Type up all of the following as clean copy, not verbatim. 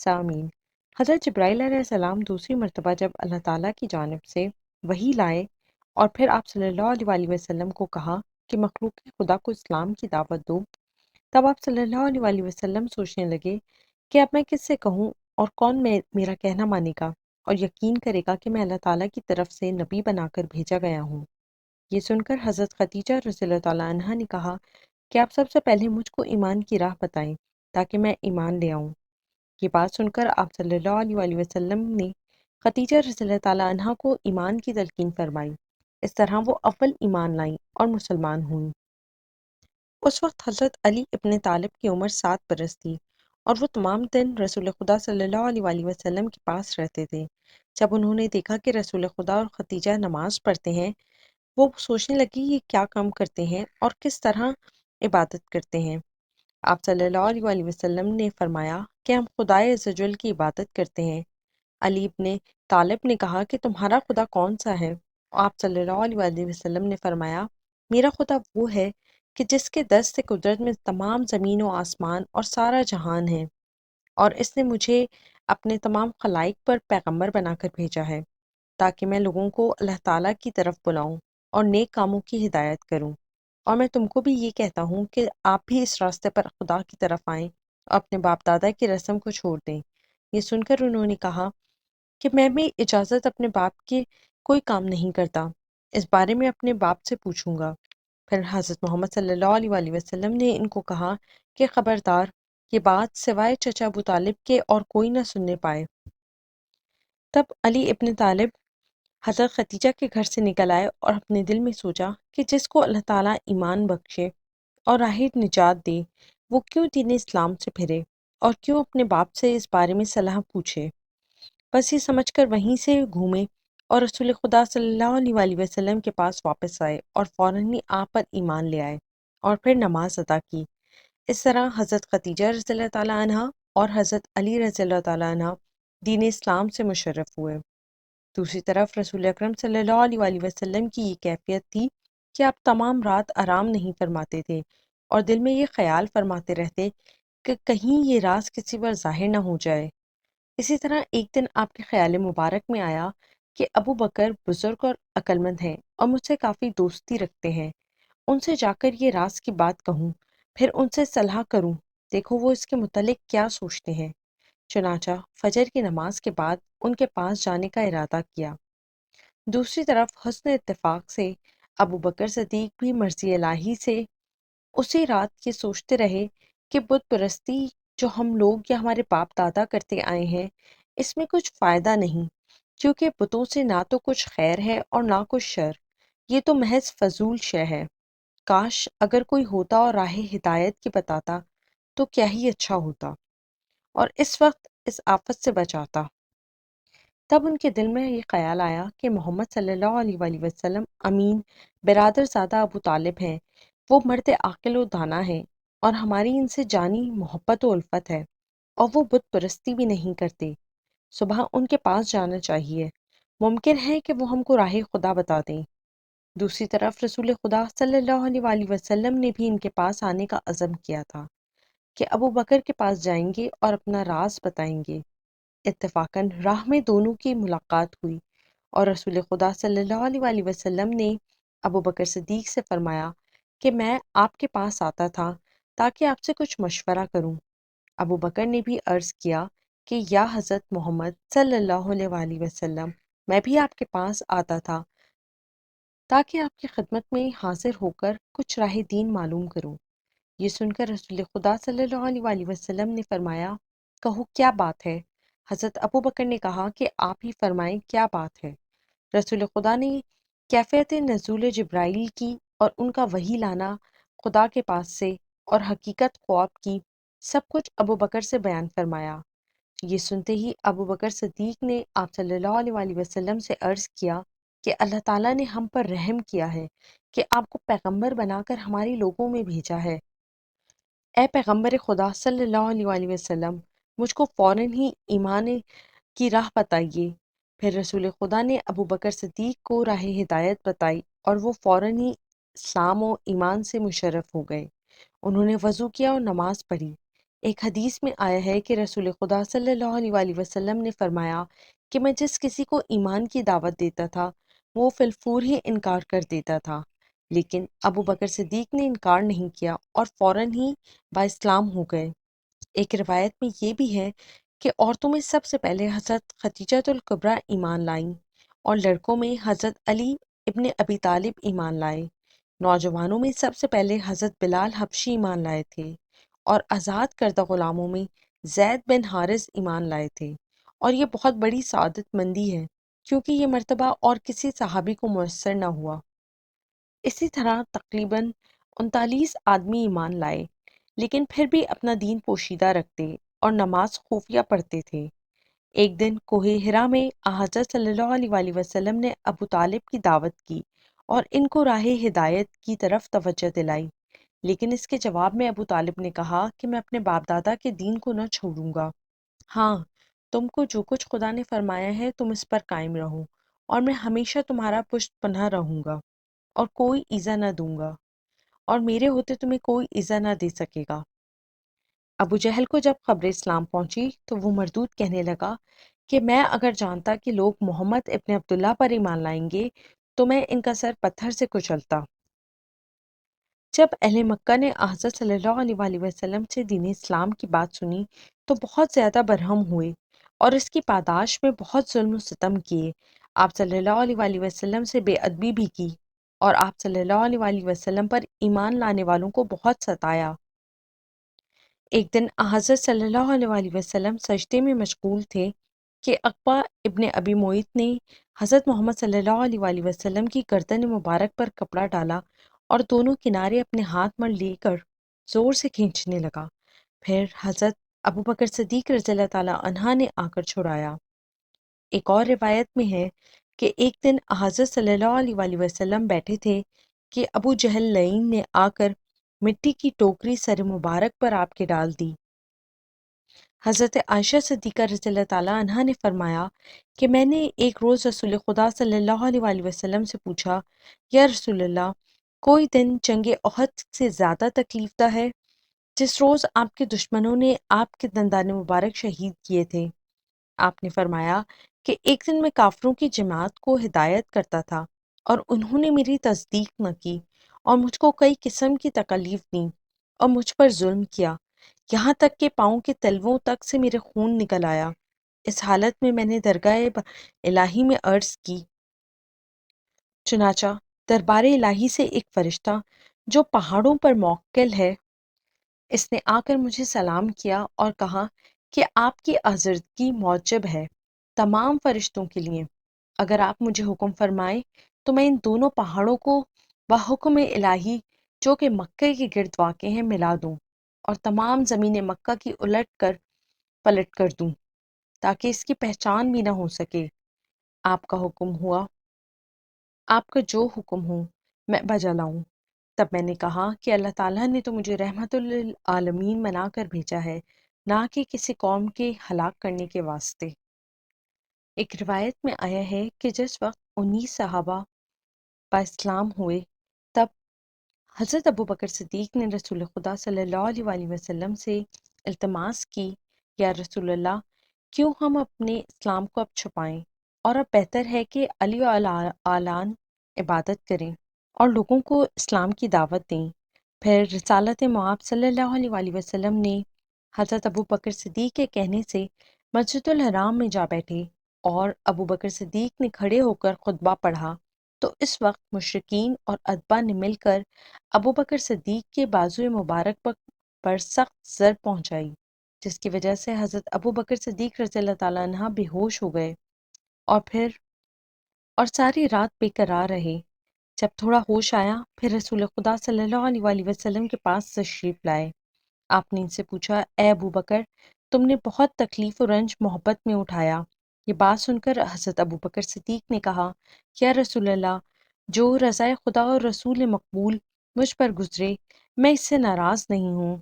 سامعین، حضرت جبرائیل علیہ السلام دوسری مرتبہ جب اللہ تعالیٰ کی جانب سے وحی لائے اور پھر آپ صلی اللہ علیہ وآلہ وسلم کو کہا کہ مخلوق خدا کو اسلام کی دعوت دو، تب آپ صلی اللہ علیہ وآلہ وسلم سوچنے لگے کہ اب میں کس سے کہوں اور کون میرا کہنا مانے گا اور یقین کرے گا کہ میں اللہ تعالیٰ کی طرف سے نبی بنا کر بھیجا گیا ہوں۔ یہ سن کر حضرت خدیجہ رضی اللہ تعالیٰ عنہا نے کہا کہ آپ سب سے پہلے مجھ کو ایمان کی راہ بتائیں تاکہ میں ایمان لے آؤں۔ یہ بات سن کر آپ صلی اللہ علیہ وآلہ وسلم نے خدیجہ رضی اللہ تعالیٰ عنہا کو ایمان کی تلقین فرمائی۔ اس طرح وہ اول ایمان لائیں اور مسلمان ہوئیں۔ اس وقت حضرت علی ابن طالب کی عمر 7 برس تھی اور وہ تمام دن رسول خدا صلی اللہ علیہ وآلہ وسلم کے پاس رہتے تھے۔ جب انہوں نے دیکھا کہ رسول خدا اور خدیجہ نماز پڑھتے ہیں، وہ سوچنے لگی یہ کیا کام کرتے ہیں اور کس طرح عبادت کرتے ہیں۔ آپ صلی اللہ علیہ وآلہ وسلم نے فرمایا کہ ہم خدائے عز و جل کی عبادت کرتے ہیں۔ علی ابن طالب نے کہا کہ تمہارا خدا کون سا ہے؟ آپ صلی اللہ علیہ وآلہ وسلم نے فرمایا میرا خدا وہ ہے کہ جس کے دست سے قدرت میں تمام زمین و آسمان اور سارا جہان ہے، اور اس نے مجھے اپنے تمام خلائق پر پیغمبر بنا کر بھیجا ہے تاکہ میں لوگوں کو اللہ تعالیٰ کی طرف بلاؤں اور نیک کاموں کی ہدایت کروں۔ اور میں تم کو بھی یہ کہتا ہوں کہ آپ بھی اس راستے پر خدا کی طرف آئیں اور اپنے باپ دادا کی رسم کو چھوڑ دیں۔ یہ سن کر انہوں نے کہا کہ میں بھی اجازت اپنے باپ کے کوئی کام نہیں کرتا، اس بارے میں اپنے باپ سے پوچھوں گا۔ پھر حضرت محمد صلی اللہ علیہ وآلہ وسلم نے ان کو کہا کہ خبردار، یہ بات سوائے چچا ابو طالب کے اور کوئی نہ سننے پائے۔ تب علی ابن طالب حضرت خدیجہ کے گھر سے نکل آئے اور اپنے دل میں سوچا کہ جس کو اللہ تعالیٰ ایمان بخشے اور راہ نجات دے، وہ کیوں دین اسلام سے پھرے اور کیوں اپنے باپ سے اس بارے میں صلاح پوچھے۔ بس یہ سمجھ کر وہیں سے گھومے اور رسول خدا صلی اللہ علیہ وآلہ وسلم کے پاس واپس آئے اور فوراً ہی آپ پر ایمان لے آئے اور پھر نماز ادا کی۔ اس طرح حضرت خدیجہ رضی اللہ تعالیٰ عنہا اور حضرت علی رضی اللہ تعالیٰ عنہ دین اسلام سے مشرف ہوئے۔ دوسری طرف رسول اکرم صلی اللہ علیہ وآلہ وسلم کی یہ کیفیت تھی کہ آپ تمام رات آرام نہیں فرماتے تھے اور دل میں یہ خیال فرماتے رہتے کہ کہیں یہ راز کسی پر ظاہر نہ ہو جائے۔ اسی طرح ایک دن آپ کے خیال مبارک میں آیا کہ ابو بکر بزرگ اور عقلمند ہیں اور مجھ سے کافی دوستی رکھتے ہیں، ان سے جا کر یہ راز کی بات کہوں، پھر ان سے صلاح کروں، دیکھو وہ اس کے متعلق کیا سوچتے ہیں۔ چنانچہ فجر کی نماز کے بعد ان کے پاس جانے کا ارادہ کیا۔ دوسری طرف حسن اتفاق سے ابو بکر صدیق بھی مرضی الہی سے اسی رات یہ سوچتے رہے کہ بت پرستی جو ہم لوگ یا ہمارے باپ دادا کرتے آئے ہیں، اس میں کچھ فائدہ نہیں، کیونکہ بتوں سے نہ تو کچھ خیر ہے اور نہ کچھ شر، یہ تو محض فضول شے ہے۔ کاش اگر کوئی ہوتا اور راہ ہدایت کی بتاتا تو کیا ہی اچھا ہوتا، اور اس وقت اس آفت سے بچاتا۔ تب ان کے دل میں یہ خیال آیا کہ محمد صلی اللہ علیہ وآلہ وسلم امین برادر زادہ ابو طالب ہیں، وہ مرد عاقل و دانا ہیں اور ہماری ان سے جانی محبت و الفت ہے، اور وہ بت پرستی بھی نہیں کرتے۔ صبح ان کے پاس جانا چاہیے، ممکن ہے کہ وہ ہم کو راہ خدا بتا دیں۔ دوسری طرف رسول خدا صلی اللہ علیہ وآلہ وسلم نے بھی ان کے پاس آنے کا عزم کیا تھا کہ ابو بکر کے پاس جائیں گے اور اپنا راز بتائیں گے۔ اتفاقاً راہ میں دونوں کی ملاقات ہوئی اور رسول خدا صلی اللہ علیہ وآلہ وسلم نے ابو بکر صدیق سے فرمایا کہ میں آپ کے پاس آتا تھا تاکہ آپ سے کچھ مشورہ کروں۔ ابو بکر نے بھی عرض کیا کہ یا حضرت محمد صلی اللہ علیہ وآلہ وسلم، میں بھی آپ کے پاس آتا تھا تاکہ آپ کی خدمت میں حاضر ہو کر کچھ راہ دین معلوم کروں۔ یہ سن کر رسول خدا صلی اللہ علیہ وآلہ وسلم نے فرمایا کہو کیا بات ہے؟ حضرت ابو بکر نے کہا کہ آپ ہی فرمائیں کیا بات ہے۔ رسول خدا نے کیفیت نزول جبرائیل کی اور ان کا وحی لانا خدا کے پاس سے اور حقیقت خواب کی سب کچھ ابو بکر سے بیان فرمایا۔ یہ سنتے ہی ابو بکر صدیق نے آپ صلی اللہ علیہ وآلہ وسلم سے عرض کیا کہ اللہ تعالیٰ نے ہم پر رحم کیا ہے کہ آپ کو پیغمبر بنا کر ہمارے لوگوں میں بھیجا ہے۔ اے پیغمبر خدا صلی اللہ علیہ وآلہ وسلم، مجھ کو فوراً ہی ایمان کی راہ بتائیے۔ پھر رسول خدا نے ابو بکر صدیق کو راہ ہدایت بتائی اور وہ فوراً ہی اسلام و ایمان سے مشرف ہو گئے۔ انہوں نے وضو کیا اور نماز پڑھی۔ ایک حدیث میں آیا ہے کہ رسول خدا صلی اللہ علیہ وآلہ وسلم نے فرمایا کہ میں جس کسی کو ایمان کی دعوت دیتا تھا وہ فی الفور ہی انکار کر دیتا تھا، لیکن ابو بکر صدیق نے انکار نہیں کیا اور فوراً ہی با اسلام ہو گئے۔ ایک روایت میں یہ بھی ہے کہ عورتوں میں سب سے پہلے حضرت خدیجہ الکبریٰ ایمان لائیں اور لڑکوں میں حضرت علی ابن ابی طالب ایمان لائے۔ نوجوانوں میں سب سے پہلے حضرت بلال حبشی ایمان لائے تھے اور آزاد کردہ غلاموں میں زید بن حارث ایمان لائے تھے، اور یہ بہت بڑی سعادت مندی ہے کیونکہ یہ مرتبہ اور کسی صحابی کو میسر نہ ہوا۔ اسی طرح تقریباً 39 آدمی ایمان لائے، لیکن پھر بھی اپنا دین پوشیدہ رکھتے اور نماز خفیہ پڑھتے تھے۔ ایک دن کوہ ہرا میں حضرت صلی اللہ علیہ وآلہ وسلم نے ابو طالب کی دعوت کی اور ان کو راہ ہدایت کی طرف توجہ دلائی، لیکن اس کے جواب میں ابو طالب نے کہا کہ میں اپنے باپ دادا کے دین کو نہ چھوڑوں گا۔ ہاں، تم کو جو کچھ خدا نے فرمایا ہے تم اس پر قائم رہو، اور میں ہمیشہ تمہارا پشت پناہ رہوں گا اور کوئی ایذا نہ دوں گا، اور میرے ہوتے تمہیں کوئی ایذا نہ دے سکے گا۔ ابو جہل کو جب خبر اسلام پہنچی تو وہ مردود کہنے لگا کہ میں اگر جانتا کہ لوگ محمد ابن عبداللہ پر ایمان لائیں گے تو میں ان کا سر پتھر سے کچلتا۔ جب اہل مکہ نے حضرت صلی اللہ علیہ وآلہ وسلم سے دین اسلام کی بات سنی تو بہت زیادہ برہم ہوئے اور اس کی پاداش میں بہت ظلم و ستم کیے۔ آپ صلی اللہ علیہ وآلہ وسلم سے بے ادبی بھی کی اور آپ صلی اللہ علیہ وآلہ وسلم پر ایمان لانے والوں کو بہت ستایا۔ ایک دن حضرت صلی اللہ علیہ وآلہ وسلم سجدے میں مشغول تھے کہ عقبہ ابن ابی معیط نے حضرت محمد صلی اللہ علیہ وآلہ وسلم کی گردن مبارک پر کپڑا ڈالا اور دونوں کنارے اپنے ہاتھ میں لے کر زور سے کھینچنے لگا۔ پھر حضرت ابو بکر صدیق رضی اللہ تعالیٰ عنہ نے آ کر چھڑایا۔ ایک اور روایت میں ہے کہ ایک دن حضرت صلی اللہ علیہ وآلہ وسلم بیٹھے تھے کہ ابو جہل لعین نے آ کر مٹی کی ٹوکری سر مبارک پر آپ کے ڈال دی۔ حضرت عائشہ صدیقہ رضی اللہ تعالیٰ عنہا نے فرمایا کہ میں نے ایک روز رسول خدا صلی اللہ علیہ وآلہ وسلم سے پوچھا، یا رسول اللہ، کوئی دن جنگ احد سے زیادہ تکلیف دہ ہے جس روز آپ کے دشمنوں نے آپ کے دندان مبارک شہید کیے تھے؟ آپ نے فرمایا کہ ایک دن میں کافروں کی جماعت کو ہدایت کرتا تھا اور انہوں نے میری تصدیق نہ کی اور مجھ کو کئی قسم کی تکلیف دیں اور مجھ پر ظلم کیا، یہاں تک کہ پاؤں کے تلووں تک سے میرے خون نکل آیا۔ اس حالت میں نے درگاہ الہی میں عرض کی۔ چنانچہ دربار الہی سے ایک فرشتہ جو پہاڑوں پر موکل ہے، اس نے آ کر مجھے سلام کیا اور کہا کہ آپ کی آزردگی موجب ہے تمام فرشتوں کے لیے۔ اگر آپ مجھے حکم فرمائیں تو میں ان دونوں پہاڑوں کو بحکم الہی جو کہ مکہ کے گرد واقع ہیں ملا دوں اور تمام زمین مکہ کی الٹ کر پلٹ کر دوں تاکہ اس کی پہچان بھی نہ ہو سکے۔ آپ کا حکم ہوا، آپ کا جو حکم ہو میں بجا لاؤں۔ تب میں نے کہا کہ اللہ تعالیٰ نے تو مجھے رحمت للعالمین بنا کر بھیجا ہے، نہ کہ کسی قوم کے ہلاک کرنے کے واسطے۔ ایک روایت میں آیا ہے کہ جس وقت 19 صحابہ با اسلام ہوئے تب حضرت ابو بکر صدیق نے رسول خدا صلی اللہ علیہ وآلہ وسلم سے التماس کی، یا رسول اللہ، کیوں ہم اپنے اسلام کو اب چھپائیں، اور اب بہتر ہے کہ علی و اعلان عبادت کریں اور لوگوں کو اسلام کی دعوت دیں۔ پھر رسالت مآب صلی اللہ علیہ وآلہ وسلم نے حضرت ابو بکر صدیق کے کہنے سے مسجد الحرام میں جا بیٹھے اور ابو بکر صدیق نے کھڑے ہو کر خطبہ پڑھا تو اس وقت مشرکین اور ادبا نے مل کر ابو بکر صدیق کے بازو مبارک پر سخت ضرب پہنچائی، جس کی وجہ سے حضرت ابو بکر صدیق رضی اللہ تعالیٰ عنہ بے ہوش ہو گئے اور ساری رات بے قرار رہے۔ جب تھوڑا ہوش آیا پھر رسول خدا صلی اللہ علیہ وآلہ وسلم کے پاس تشریف لائے۔ آپ نے ان سے پوچھا، اے ابو بکر، تم نے بہت تکلیف و رنج محبت میں اٹھایا۔ یہ بات سن کر حضرت ابو بکر صدیق نے کہا، یا رسول اللہ، جو رضائے خدا اور رسول مقبول مجھ پر گزرے میں اس سے ناراض نہیں ہوں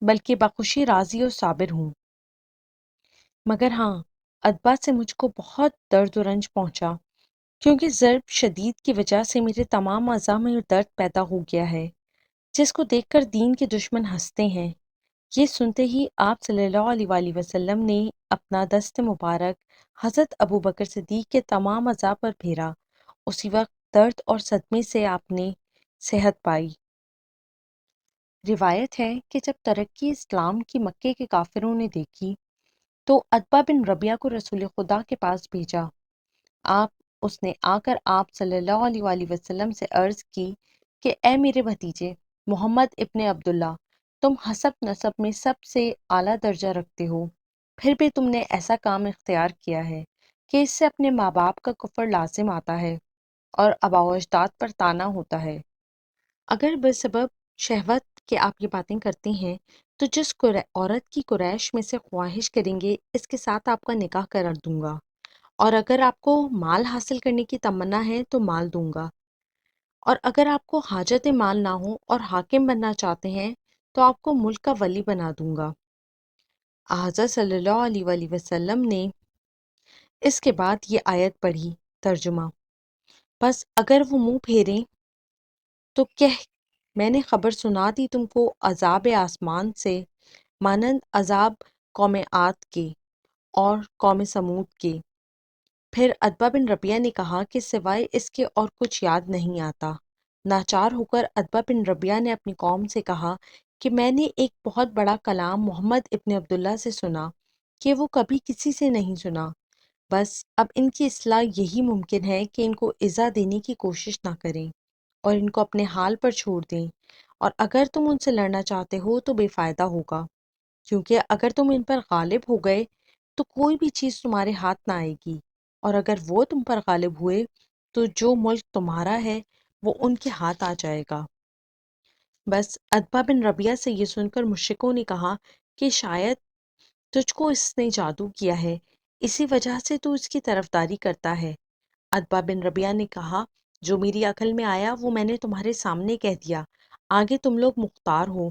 بلکہ بخوشی راضی اور صابر ہوں، مگر ہاں ادبا سے مجھ کو بہت درد و رنج پہنچا کیونکہ ضرب شدید کی وجہ سے میرے تمام اعضاء میں درد پیدا ہو گیا ہے، جس کو دیکھ کر دین کے دشمن ہنستے ہیں۔ یہ سنتے ہی آپ صلی اللہ علیہ وآلہ وسلم نے اپنا دست مبارک حضرت ابو بکر صدیق کے تمام اعضاء پر پھیرا۔ اسی وقت درد اور صدمے سے آپ نے صحت پائی۔ روایت ہے کہ جب ترقی اسلام کی مکے کے کافروں نے دیکھی تو عتبہ بن ربیعہ کو رسول خدا کے پاس بھیجا۔ اس نے آ کر آپ صلی اللہ علیہ وآلہ وسلم سے عرض کی کہ اے میرے بھتیجے محمد ابن عبداللہ، تم حسب نسب میں سب سے اعلیٰ درجہ رکھتے ہو، پھر بھی تم نے ایسا کام اختیار کیا ہے کہ اس سے اپنے ماں باپ کا کفر لازم آتا ہے اور آباء و اجداد پر طعنہ ہوتا ہے۔ اگر بسبب شہوت کے آپ یہ باتیں کرتے ہیں تو جس عورت کی قریش میں سے خواہش کریں گے اس کے ساتھ آپ کا نکاح کر دوں گا، اور اگر آپ کو مال حاصل کرنے کی تمنا ہے تو مال دوں گا، اور اگر آپ کو حاجت مال نہ ہو اور حاکم بننا چاہتے ہیں تو آپ کو ملک کا ولی بنا دوں گا۔ حضرت صلی اللہ علیہ وآلہ وسلم نے اس کے بعد یہ آیت پڑھی۔ ترجمہ: بس اگر وہ منہ پھیریں تو کہہ میں نے خبر سنا دی تم کو عذاب آسمان سے مانند عذاب قوم عاد کے اور قوم سمود کے۔ پھر عتبہ بن ربیعہ نے کہا کہ سوائے اس کے اور کچھ یاد نہیں آتا۔ ناچار ہو کر عتبہ بن ربیعہ نے اپنی قوم سے کہا کہ میں نے ایک بہت بڑا کلام محمد ابن عبداللہ سے سنا کہ وہ کبھی کسی سے نہیں سنا، بس اب ان کی اصلاح یہی ممکن ہے کہ ان کو ایذا دینے کی کوشش نہ کریں اور ان کو اپنے حال پر چھوڑ دیں، اور اگر تم ان سے لڑنا چاہتے ہو تو بے فائدہ ہوگا، کیونکہ اگر تم ان پر غالب ہو گئے تو کوئی بھی چیز تمہارے ہاتھ نہ آئے گی، اور اگر وہ تم پر غالب ہوئے تو جو ملک تمہارا ہے وہ ان کے ہاتھ آ جائے گا۔ بس عتبہ بن ربیعہ سے یہ سن کر مشرکوں نے کہا کہ شاید تجھ کو اس نے جادو کیا ہے، اسی وجہ سے تو اس کی طرفداری کرتا ہے۔ عتبہ بن ربیعہ نے کہا جو میری عقل میں آیا وہ میں نے تمہارے سامنے کہہ دیا، آگے تم لوگ مختار ہو۔